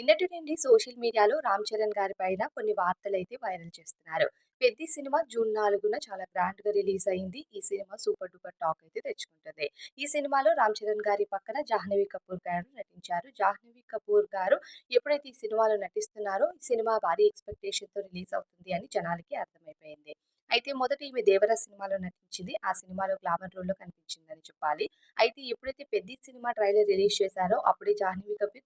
నిన్నటి నుండి సోషల్ మీడియాలో రామ్ చరణ్ గారి పైన కొన్ని వార్తలైతే వైరల్ చేస్తున్నారు. 'పెద్ది' సినిమా జూన్ 4న చాలా గ్రాండ్‌గా రిలీజ్ అయింది. ఈ సినిమా సూపర్ డూపర్ టాక్ అయితే తెచ్చుకుంటుంది. ఈ సినిమాలో రామ్ చరణ్ గారి పక్కన జాహ్నవి కపూర్ గారు నటించారు. జాహ్నవి కపూర్ గారు ఎప్పుడైతే ఈ సినిమాలో నటిస్తున్నారో, ఈ సినిమా భారీ ఎక్స్‌పెక్టేషన్‌తో రిలీజ్ అవుతుంది అని జనాలకి అర్థమైపోయింది. అయితే మొదట ఈమె 'దేవర' సినిమాలో నటించింది. ఆ సినిమాలో గ్లామర్ రోల్‌లో కనిపించిందని చెప్పాలి. అయితే ఎప్పుడైతే 'పెద్ది' సినిమా ట్రైలర్ రిలీజ్ చేశారో అప్పుడే జాహ్నవి కపూర్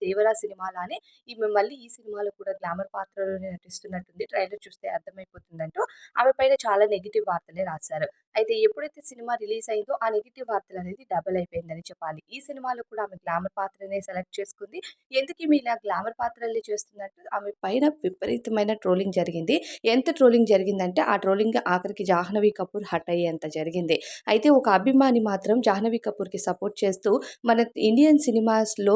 'దేవర' సినిమాలానే ఈమె మళ్ళీ ఈ సినిమాలో కూడా గ్లామర్ పాత్రలోనే నటిస్తున్నట్టుంది. ట్రైలర్ చూస్తే అర్థమైపోతుందంటూ ఆమె పైన చాలా నెగెటివ్ వార్తలే రాశారు. అయితే ఎప్పుడైతే సినిమా రిలీజ్ అయిందో ఆ నెగెటివ్ వార్తలనేది డబుల్ అయిపోయిందని చెప్పాలి. ఈ సినిమాలో కూడా ఆమె గ్లామర్ పాత్రనే సెలెక్ట్ చేసుకుంది. ఎందుకు ఈమె ఇలా గ్లామర్ పాత్రలే చేస్తున్నట్టు ఆమె పైన విపరీతమైన ట్రోలింగ్ జరిగింది. ఎంత ట్రోలింగ్ జరిగిందంటే ఆ ట్రోలింగ్ ఆఖరికి జాహ్నవి కపూర్ హర్ట్ అయ్యేంత జరిగింది. అయితే ఒక అభిమాని మాత్రం జాహ్నవి కపూర్‌కి సపోర్ట్ చేస్తూ మన ఇండియన్ సినిమాస్‌లో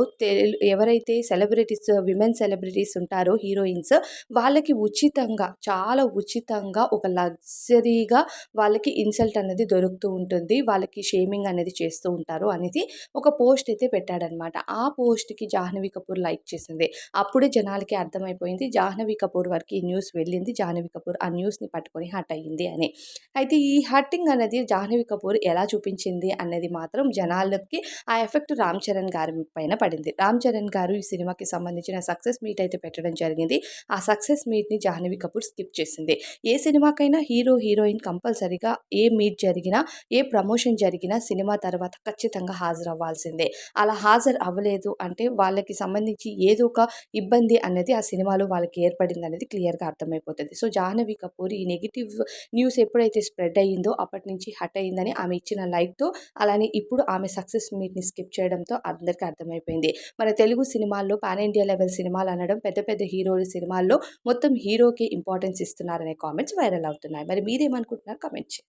ఎవరైతే సెలబ్రిటీస్ విమెన్ సెలబ్రిటీస్ ఉంటారో హీరోయిన్స్ వాళ్ళకి ఉచితంగా చాలా ఉచితంగా ఒక లగ్జరీగా వాళ్ళకి ఇన్సల్ట్ అనేది దొరుకుతూ ఉంటుంది. వాళ్ళకి షేమింగ్ అనేది చేస్తూ ఉంటారు అనేది ఒక పోస్ట్ అయితే పెట్టాడనమాట. ఆ పోస్ట్‌కి జాహ్నవి కపూర్ లైక్ చేసింది. అప్పుడే జనాలకి అర్థమైపోయింది జాహ్నవి కపూర్ వరకు ఈ న్యూస్ వెళ్ళింది. జాహ్నవి కపూర్ ఆ న్యూస్‌ని పట్టుకొని హర్ట్ అయ్యింది అని. అయితే ఈ హర్టింగ్ అనేది జాహ్నవి కపూర్ ఎలా చూపించింది అనేది మాత్రం జనాలకి ఆ ఎఫెక్ట్ రామ్ చరణ్ గారి పైన పడింది. రామ్ చరణ్ గారు ఈ సినిమాకి సంబంధించిన సక్సెస్ మీట్ అయితే పెట్టడం జరిగింది. ఆ సక్సెస్ మీట్‌ని జాహ్నవి కపూర్ స్కిప్ చేసింది. ఏ సినిమాకైనా హీరో, హీరోయిన్ కంపల్సరీగా ఏ మీట్ జరిగినా, ఏ ప్రమోషన్ జరిగినా సినిమా తర్వాత ఖచ్చితంగా హాజరవ్వాల్సిందే. అలా హాజరు అవ్వలేదు అంటే వాళ్ళకి సంబంధించి ఏదో ఒక ఇబ్బంది అనేది ఆ సినిమాలో వాళ్ళకి ఏర్పడిందనేది క్లియర్‌గా అర్థమైపోతది. సో, జాహ్నవి కపూర్ ఈ నెగెటివ్ న్యూస్ ఎప్పుడైతే స్ప్రెడ్ అయ్యిందో అప్పటినుంచి హర్ట్ అయిందని ఆమె ఇచ్చిన లైక్‌తో అలానే ఇప్పుడు ఆమె సక్సెస్ మీట్‌ని స్కిప్ చేయడంతో అందరికి అర్థమైపోయింది. మన తెలుగు సినిమాల్లో పాన్ ఇండియా లెవెల్ సినిమాలనడం పెద్ద పెద్ద హీరోల సినిమాల్లో మొత్తం హీరోకి ఇంపార్టెన్స్ ఇస్తున్నారనే కామెంట్స్ వైరల్ అవుతున్నాయి. మరి మీరేమనుకుంటున్నారు? కామెంట్ చేయండి.